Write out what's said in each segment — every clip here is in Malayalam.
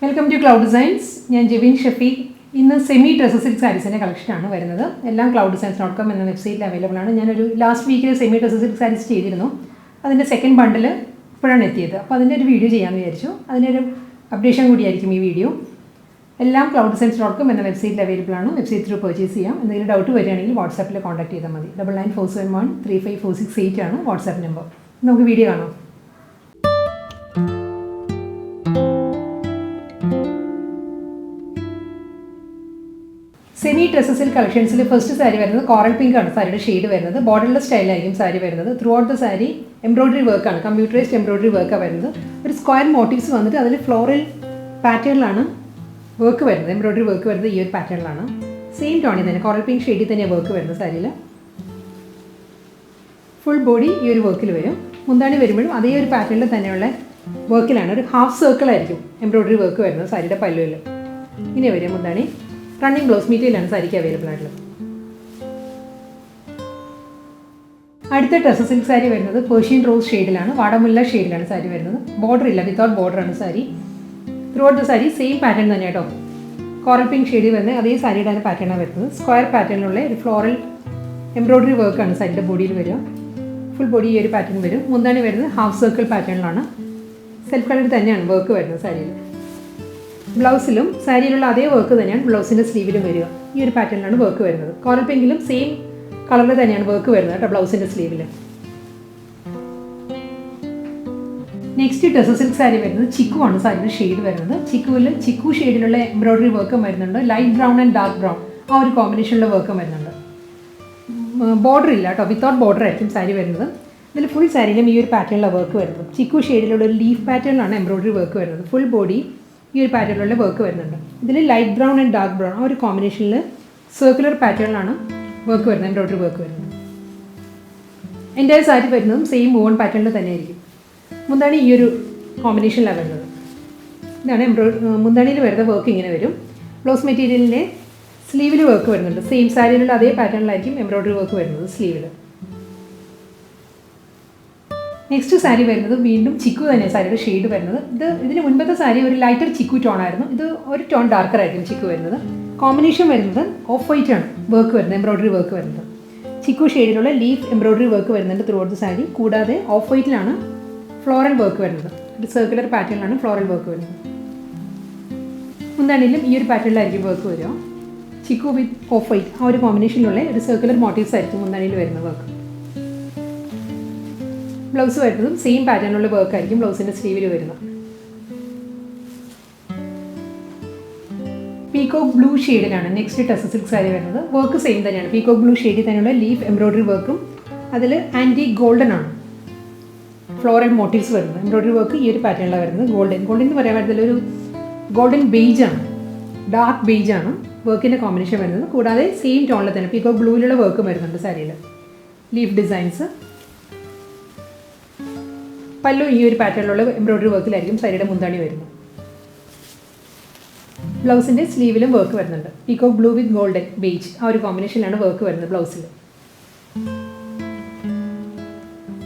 Welcome to cloud designs. ഞാൻ ജെബിൻ ഷഫീഖ്. ഇന്ന് സെമി ഡ്രസ് സിൽക്ക് സാരീസിൻ്റെ കളക്ഷനാണ് വരുന്നത്. എല്ലാം clouddesigns.com എന്ന വെബ്സൈറ്റിൽ അവൈലബിൾ ആണ്. ഞാനൊരു ലാസ്റ്റ് വീക്കിൽ സെമി ഡ്രസ് സിൽക്ക് സാരീസ് ചെയ്തിരുന്നു. അതിൻ്റെ സെക്കൻഡ് ബണ്ടിൽ ഇപ്പോഴാണ് എത്തിയത്. അപ്പോൾ അതിൻ്റെ ഒരു വീഡിയോ ചെയ്യാമെന്ന് വിചാരിച്ചു. അതിനൊരു അപ്ഡേഷൻ കൂടിയായിരിക്കും ഈ വീഡിയോ. എല്ലാം clouddesigns.com എന്ന വെബ്സൈറ്റിൽ അവൈലബിൾ ആണ്. വെബ്സൈറ്റ് ത്രൂ പർച്ചേസ് ചെയ്യാം. എന്തെങ്കിലും ഡൗട്ട് വരികയാണെങ്കിൽ വാട്സാപ്പിൽ കോൺടാക്ട് ചെയ്താൽ മതി. 9947135468 ആണ് വാട്സാപ്പ് നമ്പർ. നമുക്ക് വീഡിയോ കാണാം. സെമി ഡ്രസ് സിൽക്ക് കളക്ഷൻസിൽ ഫസ്റ്റ് സാരി വരുന്നത് കോറൽ പിങ്ക് ആണ്. സാരിയുടെ ഷെയ്ഡ് വരുന്നത് ബോർഡർലെസ് സ്റ്റൈലായിരിക്കും സാരി വരുന്നത്. Through out the sari embroidery വർക്കാണ്, കമ്പ്യൂട്ടറൈസ്ഡ് എംബ്രോയിഡറി വർക്കാണ് വരുന്നത്. ഒരു സ്ക്വയർ മോട്ടീവ്സ് വന്നിട്ട് അതിൽ ഫ്ലോറൽ പാറ്റേണിലാണ് വർക്ക് വരുന്നത്. എംബ്രോയിഡറി വർക്ക് വരുന്നത് ഈ ഒരു പാറ്റേണിലാണ്. സെയിം ടോണിൽ തന്നെ കോറൽ പിങ്ക് ഷെയ്ഡിൽ തന്നെയാണ് വർക്ക് വരുന്നത്. സാരിയിൽ ഫുൾ ബോഡി ഈ ഒരു വർക്കിൽ വരും. മുന്താണി വരുമ്പോഴും അതേ ഒരു പാറ്റേണിൽ തന്നെയുള്ള വർക്കിലാണ്. ഒരു ഹാഫ് സർക്കിളായിരിക്കും എംബ്രോയിഡറി വർക്ക് വരുന്നത് സാരിയുടെ പല്ലുവിൽ. ഇങ്ങനെ വരും മുന്താണി. റണ്ണിങ് ബ്ലൗസ് മെറ്റീരിയലാണ് സാരിക്ക് അവൈലബിൾ ആയിട്ടുള്ളത്. അടുത്ത ഡ്രസ് സിൽക്ക് സാരി വരുന്നത് പേർഷ്യൻ റോസ് ഷെയ്ഡിലാണ്, വാടമുല്ല ഷെയ്ഡിലാണ് സാരി വരുന്നത്. ബോർഡർ ഇല്ല, വിത്തൗട്ട് ബോർഡറാണ് sari. Throughout the sari same pattern തന്നെ കേട്ടോ. കോറൽ പിങ്ക് ഷെയ്ഡിൽ വരുന്നത് അതേ സാരിയുടെ പാറ്റേണാണ് വരുന്നത്. സ്ക്വയർ പാറ്റേണിലുള്ള ഒരു ഫ്ലോറൽ എംബ്രോയിഡറി വർക്കാണ് സാരിയുടെ ബോഡിയിൽ വരിക. ഫുൾ ബോഡി ഈ ഒരു പാറ്റേൺ വരും. മുന്താണി വരുന്നത് ഹാഫ് സർക്കിൾ പാറ്റേണിലാണ്. സെൽഫ് കളറിൽ തന്നെയാണ് വർക്ക് വരുന്നത് സാരിയിൽ. ബ്ലൗസിലും സാരിയിലുള്ള അതേ വർക്ക് തന്നെയാണ് ബ്ലൗസിൻ്റെ സ്ലീവിലും വരിക. ഈ ഒരു പാറ്റേണിലാണ് വർക്ക് വരുന്നത്. കോറൽ പിങ്കിലും സെയിം കളറിൽ തന്നെയാണ് വർക്ക് വരുന്നത് കേട്ടോ ബ്ലൗസിൻ്റെ സ്ലീവിൽ. നെക്സ്റ്റ് ഡ്രസ് സിൽക്ക് സാരി വരുന്നത് ചിക്കു ആണ് സാരിയുടെ ഷെയ്ഡ് വരുന്നത്. ചിക്കു ഷെയ്ഡിലുള്ള എംബ്രോയിഡറി വർക്കും വരുന്നുണ്ട്. Light brown and dark brown ആ ഒരു കോമ്പിനേഷനിലുള്ള വർക്കും വരുന്നുണ്ട്. ബോർഡർ ഇല്ല കേട്ടോ, വിത്തൗട്ട് ബോർഡർ ആയിരിക്കും സാരി വരുന്നത്. ഇതിൽ ഫുൾ സാരിയിലും ഈ ഒരു പാറ്റേണിലാണ് വർക്ക് വരുന്നത്. ചിക്കു ഷെയ്ഡിലുള്ള ഒരു ലീഫ് പാറ്റേണിലാണ് എംബ്രോയിഡറി വർക്ക് വരുന്നത്. ഫുൾ ബോഡി ഈ ഒരു പാറ്റേണിലുള്ള വർക്ക് വരുന്നുണ്ട്. ഇതിൽ light brown and dark brown ആ ഒരു കോമ്പിനേഷനിൽ സർക്കുലർ പാറ്റേണിലാണ് വർക്ക് വരുന്നത്, എംബ്രോയിഡറി വർക്ക് വരുന്നത്. എൻ്റെ സാരി വരുന്നതും സെയിം വോൺ പാറ്റേണിൽ തന്നെ ആയിരിക്കും. മുന്താണി ഈ ഒരു കോമ്പിനേഷനിലാണ് വരുന്നത്. ഇതാണ് മുന്താണിയിൽ വരുന്ന വർക്ക് ഇങ്ങനെ വരും. ബ്ലൗസ് മെറ്റീരിയലിൻ്റെ സ്ലീവിൽ വർക്ക് വരുന്നുണ്ട്. സെയിം സാരിയിലുള്ള അതേ പാറ്റേണിലായിരിക്കും എംബ്രോയിഡറി വർക്ക് വരുന്നത് സ്ലീവിൽ. നെക്സ്റ്റ് സാരി വരുന്നത് വീണ്ടും ചിക്കു തന്നെ സാരിയുടെ ഷെയ്ഡ് വരുന്നത്. ഇതിന് മുൻപത്തെ സാരി ഒരു ലൈറ്റർ ചിക്കു ടോൺ ആയിരുന്നു. ഇത് ഒരു ടോൺ ഡാർക്കർ ആയിരിക്കും ചിക്കു വരുന്നത്. കോമ്പിനേഷൻ വരുന്നത് ഓഫ് വൈറ്റ് ആണ് വർക്ക് വരുന്നത്, എംബ്രോയിഡറി വർക്ക് വരുന്നത്. ചിക്കു ഷെയ്ഡിലുള്ള ലീഫ് എംബ്രോയിഡറി വർക്ക് വരുന്നുണ്ട് ത്രൂ ഔട്ട് ദ സാരി. കൂടാതെ ഓഫ് വൈറ്റിലാണ് ഫ്ലോറൽ വർക്ക് വരുന്നത്. ഒരു സർക്കുലർ പാറ്റേണിലാണ് ഫ്ലോറൽ വർക്ക് വരുന്നത്. മുന്താണിയിലും ഈ ഒരു പാറ്റേണിലായിരിക്കും വർക്ക് വരിക. ചിക്കു വിത്ത് ഓഫ് വൈറ്റ് ആ ഒരു കോമ്പിനേഷനിലുള്ള ഒരു സർക്കുലർ മോട്ടീവ്സ് ആയിരിക്കും മുന്താണിയിൽ വരുന്ന വർക്ക്. ബ്ലൗസ് വരുന്നതും സെയിം പാറ്റേണിലുള്ള വർക്ക് ആയിരിക്കും ബ്ലൗസിൻ്റെ സ്ലീവിൽ വരുന്നത്. പീകോക്ക് ബ്ലൂ ഷെയ്ഡിലാണ് നെക്സ്റ്റ് ഡ്രസ് സിൽക്ക് സാരി വരുന്നത്. വർക്ക് സെയിം തന്നെയാണ്. പീകോക്ക് ബ്ലൂ ഷെയ്ഡിൽ തന്നെയുള്ള ലീഫ് എംബ്രോയിഡറി വർക്കും അതിൽ ആൻറ്റി ഗോൾഡൻ ആണ് ഫ്ലോറൽ മോട്ടീവ്സ് വരുന്നത്. എംബ്രോയിഡറി വർക്ക് ഈ ഒരു പാറ്റേണിലാണ് വരുന്നത്. ഗോൾഡൻ എന്ന് പറയാൻ പറ്റത്തില്ല, ഒരു ഗോൾഡൻ ബെയ്ജ് ആണ്, ഡാർക്ക് ബെയ്ജ് ആണ് വർക്കിൻ്റെ കോമ്പിനേഷൻ വരുന്നത്. കൂടാതെ സെയിം ടോണിൽ തന്നെ പീകോക്ക് ബ്ലൂവിലുള്ള വർക്കും വരുന്നുണ്ട് സാരിയിൽ. Leaf designs. പല്ലു ഈ ഒരു പാറ്റേണിലുള്ള എംബ്രോയിഡറി വർക്കിലായിരിക്കും സാരിയുടെ മുന്താണി വരുന്നത്. ബ്ലൗസിൻ്റെ സ്ലീവിലും വർക്ക് വരുന്നുണ്ട്. പീകോക്ക് ബ്ലൂ വിത്ത് ഗോൾഡൻ ബേജ് ആ ഒരു കോമ്പിനേഷനിലാണ് വർക്ക് വരുന്നത് ബ്ലൗസിൽ.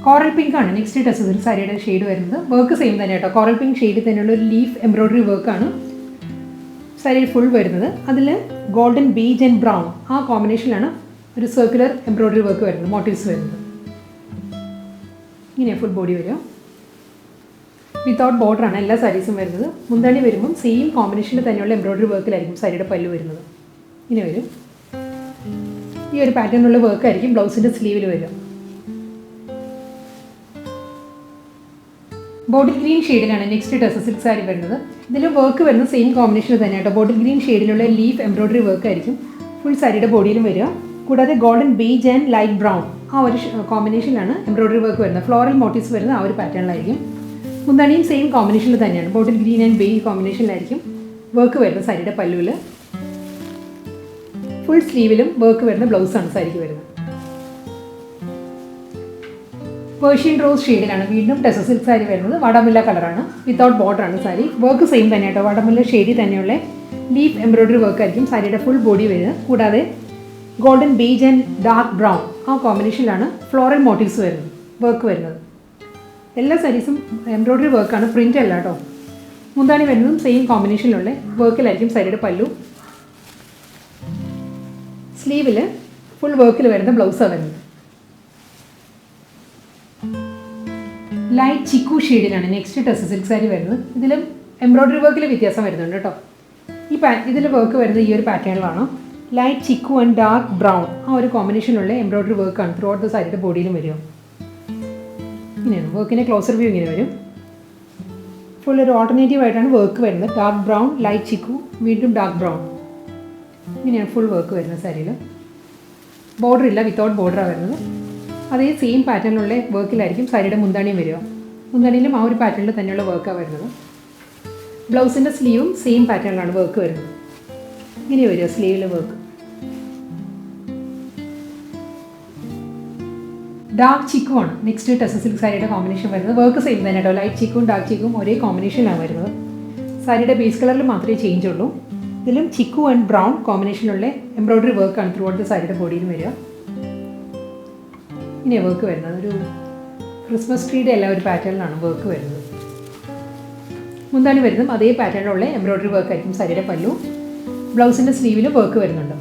കോറൽ പിങ്ക് ആണ് നെക്സ്റ്റ് ഡ്രസ് സിൽക്ക് സാരിയുടെ ഷെയ്ഡ് വരുന്നത്. വർക്ക് സെയിം തന്നെ കേട്ടോ. കോറൽ പിങ്ക് ഷെയ്ഡിൽ തന്നെയുള്ള ഒരു ലീഫ് എംബ്രോയിഡറി വർക്കാണ് സാരിയിൽ ഫുൾ വരുന്നത്. അതിൽ ഗോൾഡൻ ബേജ് ആൻഡ് ബ്രൗൺ ആ കോമ്പിനേഷനിലാണ് ഒരു സർക്കുലർ എംബ്രോയിഡറി വർക്ക് വരുന്നത്, മോട്ടീവ്സ് വരുന്നത്. ഇങ്ങനെ ഫുൾ ബോഡി വരിക. വിത്തൗട്ട് ബോർഡറാണ് എല്ലാ സാരീസും വരുന്നത്. മുന്താണി വരുമ്പം സെയിം കോമ്പിനേഷനിൽ തന്നെയുള്ള എംബ്രോയിഡറി വർക്കിലായിരിക്കും സാരിയുടെ പല്ലു വരുന്നത്. ഇങ്ങനെ വരും. ഈ ഒരു പാറ്റേണിലുള്ള വർക്കായിരിക്കും ബ്ലൗസിൻ്റെ സ്ലീവിൽ വരിക. ബോട്ടിൽ ഗ്രീൻ ഷെയ്ഡിലാണ് നെക്സ്റ്റ് ഡ്രസ് സിൽക്ക് സാരി വരുന്നത്. ഇതിൽ വർക്ക് വരുന്നത് സെയിം കോമ്പിനേഷനിൽ തന്നെയാട്ടോ. ബോട്ടിൽ ഗ്രീൻ ഷെയ്ഡിലുള്ള ലീഫ് എംബ്രോയിഡറി വർക്കായിരിക്കും ഫുൾ സാരിയുടെ ബോഡിയിലും വരിക. കൂടാതെ golden beige and light brown ആ ഒരു കോമ്പിനേഷനിലാണ് എംബ്രോയിഡറി വർക്ക് വരുന്നത്. ഫ്ലോറൽ മോട്ടീവ്സ് വരുന്നത് ആ ഒരു പാറ്റേണിലായിരിക്കും. മുന്താണിയും സെയിം കോമ്പിനേഷനിൽ തന്നെയാണ്. ബോട്ടിൽ ഗ്രീൻ ആൻഡ് ബേജ് കോമ്പിനേഷനിലായിരിക്കും വർക്ക് വരുന്നത് സാരിയുടെ പല്ലുവിൽ. ഫുൾ സ്ലീവിലും വർക്ക് വരുന്ന ബ്ലൗസാണ് സാരിക്ക് വരുന്നത്. പേർഷ്യൻ റോസ് ഷെയ്ഡിലാണ് വീണ്ടും ഡ്രസ് സിൽക്ക് സാരി വരുന്നത്. വാടാമുല്ല കളറാണ്, വിത്തൗട്ട് ബോർഡറാണ് സാരി. വർക്ക് സെയിം തന്നെ കേട്ടോ. വാടാമുല്ല ഷെയ്ഡിൽ തന്നെയുള്ള ലീഫ് എംബ്രോയിഡറി വർക്ക് ആയിരിക്കും സാരിയുടെ ഫുൾ ബോഡി വരിക. കൂടാതെ golden beige and dark brown ആ കോമ്പിനേഷനിലാണ് ഫ്ലോറൽ മോട്ടീവ്സ് വരുന്നത്, വർക്ക് വരുന്നത്. എല്ലാ സാരീസും എംബ്രോയിഡറി വർക്കാണ്, പ്രിൻ്റ് അല്ല കേട്ടോ. മുന്താണി വരുന്നതും സെയിം കോമ്പിനേഷനിലുള്ള വർക്കിലായിരിക്കും സാരിയുടെ പല്ലു. സ്ലീവിൽ ഫുൾ വർക്കിൽ വരുന്ന ബ്ലൗസാണ് വരുന്നത്. ലൈറ്റ് ചിക്കു ഷെയ്ഡിലാണ് നെക്സ്റ്റ് ടസർ സിൽക്ക് സാരി വരുന്നത്. ഇതിലും എംബ്രോയ്ഡറി വർക്കിൽ വ്യത്യാസം വരുന്നുണ്ട് കേട്ടോ. ഇതിൽ വർക്ക് വരുന്നത് ഈ ഒരു പാറ്റേണിലാണ്. Light chikoo and dark brown ആ ഒരു കോമ്പിനേഷനിലുള്ള എംബ്രോയ്ഡറി വർക്കാണ് ത്രൂ ഔട്ട് ദ സാരിയുടെ ബോഡിയിലും വരിക. ഇങ്ങനെയാണ് വർക്കിൻ്റെ ക്ലോസർ വ്യൂ ഇങ്ങനെ വരും. ഫുൾ ഒരു ഓൾട്ടർനേറ്റീവ് ആയിട്ടാണ് വർക്ക് വരുന്നത്. ഡാർക്ക് ബ്രൗൺ, ലൈറ്റ് ചിക്കു, വീണ്ടും ഡാർക്ക് ബ്രൗൺ, ഇങ്ങനെയാണ് ഫുൾ വർക്ക് വരുന്നത് സാരിയിൽ. ബോർഡർ ഇല്ല, വിത്തൗട്ട് ബോർഡറാണ് വരുന്നത്. അതേ സെയിം പാറ്റേണിലുള്ള വർക്കിലായിരിക്കും സാരിയുടെ മുന്താണിയും വരിക. മുന്താണിയിലും ആ ഒരു പാറ്റേണിൽ തന്നെയുള്ള വർക്കാണ് വരുന്നത്. ബ്ലൗസിൻ്റെ സ്ലീവും സെയിം പാറ്റേണിലാണ് വർക്ക് വരുന്നത്. ഇങ്ങനെ വരിക സ്ലീവിലെ വർക്ക്. ഡാർക്ക് ചിക്കുമാണ് നെക്സ്റ്റ് ടസർ സിൽക്ക് സാരിയുടെ കോമ്പിനേഷൻ വരുന്നത്. വർക്ക് സെയിം തന്നെ കേട്ടോ. ലൈറ്റ് ചിക്കും ഡാർക്ക് ചിക്കും ഒരേ കോമ്പിനേഷനിലാണ് വരുന്നത്. സാരിയുടെ ബേസ് കളറിൽ മാത്രമേ ചേഞ്ച് ഉള്ളൂ. ഇതിലും ചിക്കു ആൻഡ് ബ്രൗൺ കോമ്പിനേഷനിലുള്ള എംബ്രോയ്ഡറി വർക്കാണ് ത്രൂ ഔട്ട് ദ സാരിയുടെ ബോഡിയിൽ വരിക. ഇങ്ങനെ വർക്ക് വരുന്നത് ഒരു ക്രിസ്മസ് ട്രീയുടെ എല്ലാ ഒരു പാറ്റേണിലാണ് വർക്ക് വരുന്നത്. മുന്താണി വരുന്നതും അതേ പാറ്റേണിലുള്ള എംബ്രോയ്ഡറി വർക്ക് ആയിരിക്കും സാരിയുടെ പല്ലു. ബ്ലൗസിൻ്റെ സ്ലീവിലും വർക്ക് വരുന്നുണ്ട്.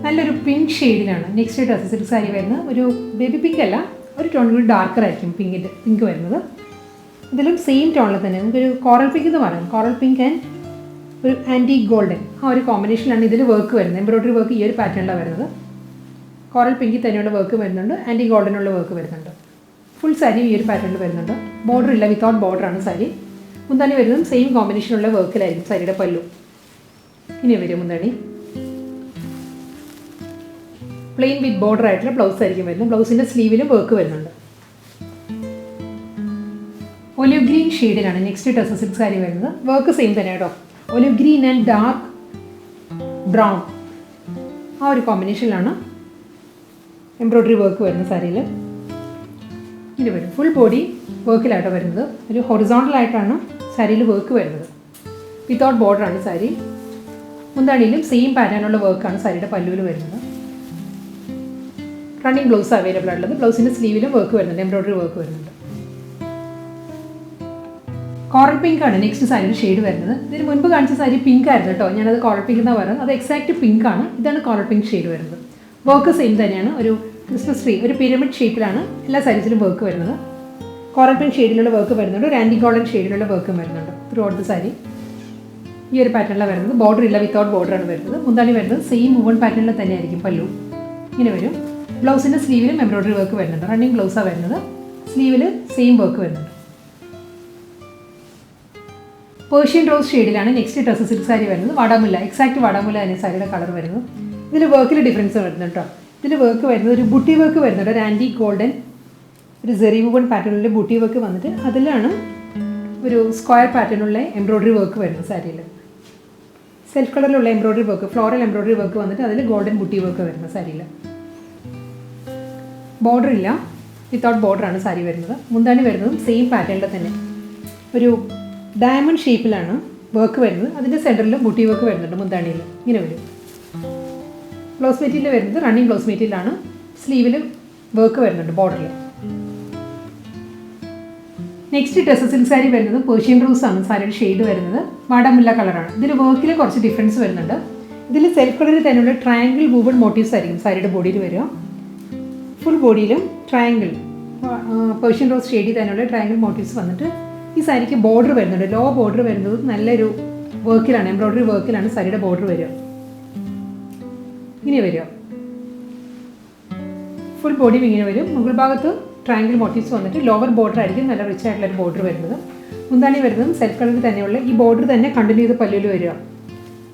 നല്ലൊരു പിങ്ക് ഷെയ്ഡിലാണ് നെക്സ്റ്റ് ടസർ സിൽക്ക് സാരി വരുന്നത്. ഒരു ബേബി പിങ്ക് അല്ല, ഒരു ടോൺ കൂടി ഡാർക്കർ ആയിരിക്കും പിങ്ക് വരുന്നത്. ഇതിലും സെയിം ടോണിൽ തന്നെ നമുക്കൊരു കോറൽ പിങ്ക് എന്ന് പറയാം. കോറൽ പിങ്ക് ആൻഡ് ഒരു ആൻറ്റി ഗോൾഡൻ ആ ഒരു കോമ്പിനേഷനിലാണ് ഇതിൽ വർക്ക് വരുന്നത്. എംബ്രോയ്ഡറി വർക്ക് ഈ ഒരു പാറ്റേണിലാണ് വരുന്നത്. കോറൽ പിങ്കിൽ തന്നെയുള്ള വർക്ക് വരുന്നുണ്ട്, ആൻറ്റി ഗോൾഡനുള്ള വർക്ക് വരുന്നുണ്ട്. ഫുൾ സാരി ഈ ഒരു പാറ്റേണിൽ വരുന്നുണ്ട്. ബോർഡർ ഇല്ല, വിത്തൗട്ട് ബോർഡറാണ് സാരി. മുന്താണി വരുന്നതും സെയിം കോമ്പിനേഷനുള്ള വർക്കിലായിരിക്കും സാരിയുടെ പല്ലു. ഇനി വരും മുന്താണി. പ്ലെയിൻ വിത്ത് ബോർഡർ ആയിട്ടുള്ള ബ്ലൗസ് ആയിരിക്കും വരുന്നത്. ബ്ലൗസിൻ്റെ സ്ലീവിലും വർക്ക് വരുന്നുണ്ട്. ഒലിവ് ഗ്രീൻ ഷെയ്ഡിലാണ് നെക്സ്റ്റ് ടസർ സിൽക്ക് സാരി വരുന്നത്. വർക്ക് സെയിം തന്നെ കേട്ടോ. Olive green and dark brown ആ ഒരു കോമ്പിനേഷനിലാണ് എംബ്രോയ്ഡറി വർക്ക് വരുന്ന സാരിയിൽ. ഇത് വരും ഫുൾ ബോഡി വർക്കിലായിട്ടാണ് വരുന്നത്. ഒരു ഹൊറിസോണ്ടലായിട്ടാണ് സാരിയിൽ വർക്ക് വരുന്നത്. വിത്തൗട്ട് ബോർഡറാണ് സാരി. മുന്താണിയിലും സെയിം പാറ്റേണുള്ള വർക്കാണ് സാരിയുടെ പല്ലുവിൽ വരുന്നത്. റണ്ണിങ് ബ്ലൗസ് അവൈലബിൾ ആയിട്ടുള്ളത്. ബ്ലൗസിൻ്റെ സ്ലീവിലും വർക്ക് വരുന്നുണ്ട്, എംബ്രോയ്ഡറി വർക്ക് വരുന്നുണ്ട്. കോറൽ പിങ്ക് ആണ് നെക്സ്റ്റ് സാരിയുടെ ഷെയ്ഡ് വരുന്നത്. ഇതിന് മുൻപ് കാണിച്ച സാരി പിങ്ക് ആയിരുന്നു കേട്ടോ. ഞാനത് കോറൽ പിങ്ക് എന്നാണ് പറയുന്നത്. അത് എക്സാക്റ്റ് പിങ്ക് ആണ്. ഇതാണ് കോറൽ പിങ്ക് ഷെയ്ഡ് വരുന്നത്. വർക്ക് സെയിം തന്നെയാണ്. ഒരു ക്രിസ്മസ് ട്രീ, ഒരു പിരമിഡ് ഷേപ്പിലാണ് എല്ലാ സാരീസിലും വർക്ക് വരുന്നത്. കോറൽ പിങ്ക് ഷെയ്ഡിലുള്ള വർക്ക് വരുന്നുണ്ട്. ഒരു ആൻറ്റി ഗോൾഡൻ ഷെയ്ഡിലുള്ള വർക്കും വരുന്നുണ്ട് ത്രൂ ഔട്ട് ദ സാരി. ഈ ഒരു പാറ്റേണിലാണ് വരുന്നത്. ബോർഡർ ഇല്ല, വിത്തൗട്ട് ബോർഡറാണ് വരുന്നത്. മുന്താണി വരുന്നത് സെയിം വുവൺ പാറ്റേണിൽ തന്നെ ആയിരിക്കും പല്ലു. ഇങ്ങനെ വരും. ബ്ലൗസിൻ്റെ സ്ലീവിലും എംബ്രോയ്ഡറി വർക്ക് വരുന്നുണ്ട്. റണ്ണിങ് ബ്ലൗസാണ് വരുന്നത്. സ്ലീവിൽ സെയിം വർക്ക് വരുന്നുണ്ട്. പേർഷ്യൻ റോസ് ഷെയ്ഡിലാണ് നെക്സ്റ്റ് ടസർ സിൽക്ക് സാരി വരുന്നത്. വാടാമുല്ല, എക്സാക്റ്റ് വാടാമുല്ല തന്നെ സാരിയുടെ കളർ വരുന്നത്. ഇതിൽ വർക്കിൽ ഡിഫറൻസ് വരുന്നുണ്ട് കേട്ടോ. ഇതിൽ വർക്ക് വരുന്നത് ഒരു ബുട്ടി വർക്ക് വരുന്നുണ്ട്. ഒരു ആൻറ്റി ഗോൾഡൻ ഒരു സെറി വുവൺ പാറ്റേണിൽ ബുട്ടി വർക്ക് വന്നിട്ട് അതിലാണ് ഒരു സ്ക്വയർ പാറ്റേണുള്ള എംബ്രോയ്ഡറി വർക്ക് വരുന്നത് സാരിയിൽ. സെൽഫ് കളറിലുള്ള embroidery work, floral embroidery work വന്നിട്ട് അതിൽ ഗോൾഡൻ ബുട്ടി വർക്ക് വരുന്ന സാരിയിൽ. ബോർഡർ ഇല്ല, വിത്തൗട്ട് ബോർഡറാണ് സാരി വരുന്നത്. മുന്താണി വരുന്നതും സെയിം പാറ്റേണിൽ തന്നെ ഒരു ഡയമണ്ട് ഷേപ്പിലാണ് വർക്ക് വരുന്നത്. അതിൻ്റെ സെൻറ്ററിലും ബുട്ടി വർക്ക് വരുന്നുണ്ട് മുന്താണിയിൽ. ഇങ്ങനെ വരും. ബ്ലൗസ് മെറ്റീരിയൽ വരുന്നത് റണ്ണിങ് ബ്ലൗസ് മെറ്റീരിയലാണ്. സ്ലീവിൽ വർക്ക് വരുന്നുണ്ട് ബോർഡറിൽ. നെക്സ്റ്റ് ടസർ സിൽക്ക് സാരി വരുന്നത് പേർഷ്യൻ റോസ് ആണ് സാരിയുടെ ഷെയ്ഡ് വരുന്നത്. വാടാമുല്ല കളറാണ്. ഇതിൽ വർക്കിൽ കുറച്ച് ഡിഫറൻസ് വരുന്നുണ്ട്. ഇതിൽ സെൽഫ് കളറിൽ തന്നെയുള്ള ട്രയാങ്കിൾ വൂവൺ മോട്ടീവ്സ് ആയിരിക്കും സാരിയുടെ ബോഡിയിൽ വരിക. ഫുൾ ബോഡിയിലും ട്രയാങ്കിൾ പേർഷ്യൻ റോസ് ഷെയ്ഡിൽ തന്നെയുള്ള ട്രയാങ്കിൾ മോട്ടീവ്സ് വന്നിട്ട് ഈ സാരിക്ക് ബോർഡർ വരുന്നുണ്ട്. ലോ ബോർഡർ വരുന്നത് നല്ലൊരു വർക്കിലാണ്, എംബ്രോയ്ഡറി വർക്കിലാണ് സാരിയുടെ ബോർഡർ വരിക. ഇങ്ങനെ വരിക. ഫുൾ ബോഡിയും ഇങ്ങനെ വരും. മുകൾ ഭാഗത്ത് ട്രയാങ്കിൾ മോട്ടീവ്സ് വന്നിട്ട് ലോവർ ബോർഡർ ആയിരിക്കും നല്ല റിച്ച് ആയിട്ടുള്ളൊരു ബോർഡർ വരുന്നത്. മുന്താണി വരുന്നതും സെൽഫ് കളറിൽ തന്നെയുള്ള ഈ ബോർഡർ തന്നെ കണ്ടിന്യൂ ചെയ്ത് പല്ലുവിൽ വരിക.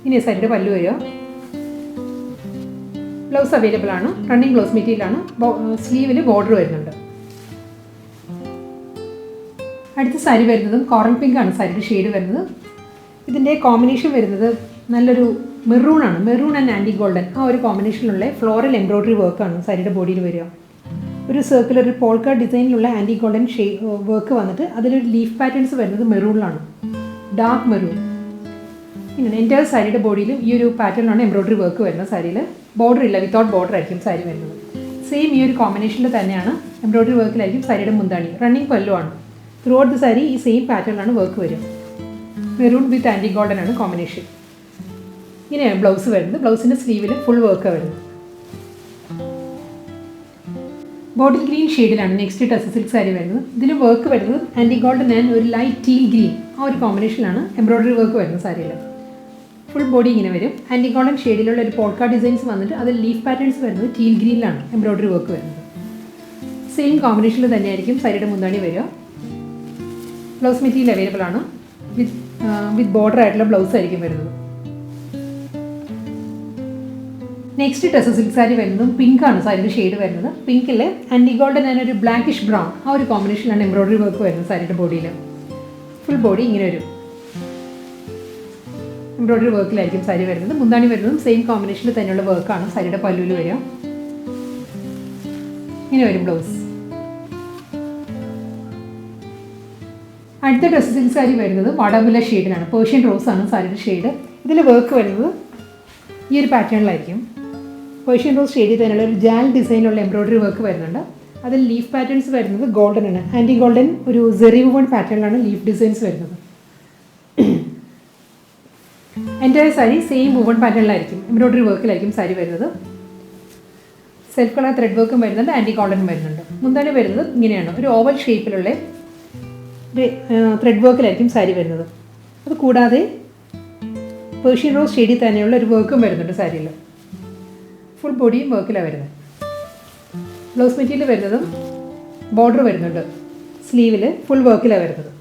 ഇനി സാരിയുടെ പല്ലു വരിക. ബ്ലൗസ് അവൈലബിൾ ആണ്. റണ്ണിങ് ബ്ലൗസ് മെറ്റീരിയലാണ്. സ്ലീവിൽ ബോർഡർ വരുന്നുണ്ട്. അടുത്ത സാരി വരുന്നതും കോറൽ പിങ്ക് ആണ് സാരിയുടെ ഷെയ്ഡ് വരുന്നത്. ഇതിൻ്റെ കോമ്പിനേഷൻ വരുന്നത് നല്ലൊരു മെറൂണാണ്. മെറൂൺ ആൻഡ് ആൻറ്റി ഗോൾഡൻ ആ ഒരു കോമ്പിനേഷനിലുള്ള ഫ്ലോറൽ എംബ്രോയ്ഡറി വർക്കാണ് സാരിയുടെ ബോഡിയിൽ വരിക. ഒരു സർക്കുലർ ഒരു പോൾക്ക ഡിസൈനിലുള്ള ആൻറ്റി ഗോൾഡൻ വർക്ക് വന്നിട്ട് അതിലൊരു ലീഫ് പാറ്റേൺസ് വരുന്നത് മെറൂണിലാണ്, ഡാർക്ക് മെറൂൺ. ഇങ്ങനെ എൻ്റെ സാരിയുടെ ബോഡിയിലും ഈ ഒരു പാറ്റേണിലാണ് എംബ്രോയ്ഡറി വർക്ക് വരുന്നത്. സാരിയിൽ ബോർഡർ ഇല്ല, വിത്തൗട്ട് ബോർഡർ ആയിരിക്കും സാരി വരുന്നത്. സെയിം ഈ ഒരു കോമ്പിനേഷനിൽ തന്നെയാണ് എംബ്രോയ്ഡറി വർക്കിലായിരിക്കും സാരിയുടെ മുന്താണി. റണ്ണിങ് പല്ലുവാണ്. ത്രൂ ഔട്ട് ദ സാരി ഈ സെയിം പാറ്റേണിലാണ് വർക്ക് വരും. മെറൂൺ വിത്ത് ആൻറ്റി ഗോൾഡൻ ആണ് കോമ്പിനേഷൻ. ഇങ്ങനെയാണ് ബ്ലൗസ് വരുന്നത്. ബ്ലൗസിൻ്റെ സ്ലീവിൽ ഫുൾ വർക്കാണ് വരുന്നത്. ബോട്ടിൽ ഗ്രീൻ ഷെയ്ഡിലാണ് നെക്സ്റ്റ് ടസർ സിൽക്ക് സാരി വരുന്നത്. ഇതിൽ വർക്ക് വരുന്നത് ആൻറ്റി ഗോൾഡൻ ആൻഡ് ഒരു ലൈറ്റ് ടീൽ ഗ്രീൻ, ആ ഒരു കോമ്പിനേഷനിലാണ് എംബ്രോയ്ഡറി വർക്ക് വരുന്നത് സാരിയിൽ. ഫുൾ ബോഡി ഇങ്ങനെ വരും. ആൻറ്റി ഗോൾഡൻ ഷെയ്ഡിലുള്ള ഒരു പോൾക്ക ഡിസൈൻസ് വന്നിട്ട് അതിൽ ലീഫ് പാറ്റേൺസ് വരുന്നത് ടീൽ ഗ്രീനിലാണ് എംബ്രോയ്ഡറി വർക്ക് വരുന്നത്. സെയിം കോമ്പിനേഷനിൽ തന്നെയായിരിക്കും സാരിയുടെ മുന്താണി വരിക. ബ്ലൗസ് മെറ്റീരിയൽ അവൈലബിൾ ആണ്. വിത്ത് ബോർഡർ ആയിട്ടുള്ള ബ്ലൗസ് ആയിരിക്കും വരുന്നത്. നെക്സ്റ്റ് ടസർ സിൽക്ക് സാരി വരുന്നതും പിങ്ക് ആണ് സാരിയുടെ ഷെയ്ഡ് വരുന്നത്. പിങ്കിൽ ആൻറ്റി ഗോൾഡൻ ആൻഡ് ഒരു ബ്ലാക്കിഷ് ബ്രൗൺ, ആ ഒരു കോമ്പിനേഷനിലാണ് എംബ്രോയ്ഡറി വർക്ക് വരുന്നത് സാരിയുടെ ബോഡിയിൽ. ഫുൾ ബോഡി ഇങ്ങനെ വരും. എംബ്രോയ്ഡറി വർക്കിലായിരിക്കും സാരി വരുന്നത്. മുന്താണി വരുന്നതും സെയിം കോമ്പിനേഷനിൽ തന്നെയുള്ള വർക്കാണ് സാരിയുടെ പല്ലുവിൽ വരിക. ഇങ്ങനെ വരും ബ്ലൗസ്. അടുത്ത ടസർ സിൽക്ക് സാരി വരുന്നത് വാടാമുല്ല ഷെയ്ഡിലാണ്. പേർഷ്യൻ റോസ് ആണ് സാരിയുടെ ഷെയ്ഡ്. ഇതിൽ വർക്ക് വരുന്നത് ഈ ഒരു പാറ്റേണിലായിരിക്കും. പേർഷ്യൻ റോസ് ഷെയ്ഡിൽ തന്നെയുള്ള ഒരു ജാൽ ഡിസൈനിലുള്ള എംബ്രോയ്ഡറി വർക്ക് വരുന്നുണ്ട്. അതിൽ ലീഫ് പാറ്റേൺസ് വരുന്നത് ഗോൾഡൻ ആണ്. ആൻറ്റി ഗോൾഡൻ ഒരു സെറി വുവൺ പാറ്റേണിലാണ് ലീഫ് ഡിസൈൻസ് വരുന്നത്. എൻ്റെ സാരി സെയിം വുവൺ പാറ്റേണിലായിരിക്കും, എംബ്രോയ്ഡറി വർക്കിലായിരിക്കും സാരി വരുന്നത്. സെൽഫ് കളർ ത്രെഡ് വർക്കും വരുന്നുണ്ട്, ആൻറ്റി ഗോൾഡനും വരുന്നുണ്ട്. മുന്താണി വരുന്നത് ഇങ്ങനെയാണ്, ഒരു ഓവൽ ഷേപ്പിലുള്ള ത്രെഡ് വർക്കിലായിരിക്കും സാരി വരുന്നത്. അത് കൂടാതെ പേർഷ്യൻ റോസ് ഷെയ്ഡിൽ തന്നെയുള്ള ഒരു വർക്കും വരുന്നുണ്ട് സാരിയിൽ. ഫുൾ ബോഡിയും വർക്കിലാണ് വരുന്നത്. ബ്ലൗസ് മെറ്റീരിയൽ വരുന്നതും ബോർഡർ വരുന്നുണ്ട്. സ്ലീവിൽ ഫുൾ വർക്കിലാണ് വരുന്നത്.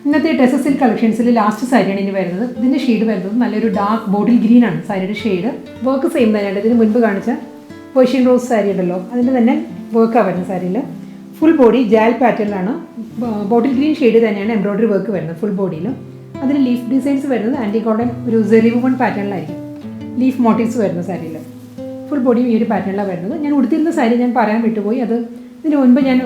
ഇന്നത്തെ ടസർ സിൽക്ക് കളക്ഷൻസിൽ ലാസ്റ്റ് സാരിയാണ് ഇനി വരുന്നത്. ഇതിൻ്റെ ഷെയ്ഡ് വരുന്നത് നല്ലൊരു ഡാർക്ക് ബോട്ടിൽ ഗ്രീൻ ആണ് സാരിയുടെ ഷെയ്ഡ്. വർക്ക് സെയിം തന്നെയാണ്. ഇതിന് മുൻപ് കാണിച്ച പേർഷ്യൻ റോസ് സാരി ഉണ്ടല്ലോ, അതിൻ്റെ തന്നെ വർക്കാണ് വരുന്നത് സാരിയിൽ. ഫുൾ ബോഡി ജാൽ പാറ്റേണിലാണ്. ബോട്ടിൽ ഗ്രീൻ ഷെയ്ഡ് തന്നെയാണ് എംബ്രോയ്ഡറി വർക്ക് വരുന്നത് ഫുൾ ബോഡിയിലും. അതിൽ ലീഫ് ഡിസൈൻസ് വരുന്നത് ആൻറ്റി ഗോൾഡൻ ഒരു സെറി വുവൺ പാറ്റേണിലായിരിക്കും ലീഫ് മോട്ടീവ്സ് വരുന്ന സാരിയിൽ. ഫുൾ ബോഡിയും ഈ ഒരു പാറ്റേണിലാണ് വരുന്നത്. ഞാൻ ഉടുത്തിരുന്ന സാരി ഞാൻ പറയാൻ വിട്ടുപോയി. അത് ഇതിന് മുൻപ് ഞാൻ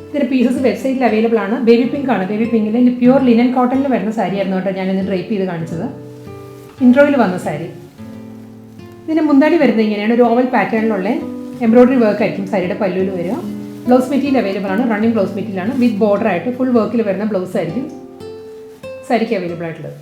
ഇതിൻ്റെ പീസസ് വെബ്സൈറ്റിൽ അവൈലബിൾ ആണ്. ബേബി പിങ്ക് ആണ്. ബേബി പിങ്കിൽ പ്യുവർ ലിനൻ കോട്ടണിൽ വരുന്ന സാരി ആയിരുന്നു കേട്ടോ ഞാനിന്ന് ഡ്രൈപ്പ് ചെയ്ത് കാണിച്ചത്. ഇൻട്രോയിൽ വന്ന സാരി. ഇതിൻ്റെ മുന്താണി വരുന്നത് ഇങ്ങനെയാണ്, ഒരു ഓവൽ പാറ്റേണിലുള്ള എംബ്രോയ്ഡറി വർക്ക് ആയിരിക്കും സാരിയുടെ പല്ലുവിൽ വരിക. ബ്ലൗസ് മെറ്റീരിയൽ അവൈലബിൾ ആണ്. റണ്ണിങ് ബ്ലൗസ് മെറ്റീരിയലാണ്. വിത്ത് ബോർഡർ ആയിട്ട് ഫുൾ വർക്കിൽ വരുന്ന ബ്ലൗസ് ആയിരിക്കും സാരിക്ക് അവൈലബിൾ ആയിട്ടുള്ളത്.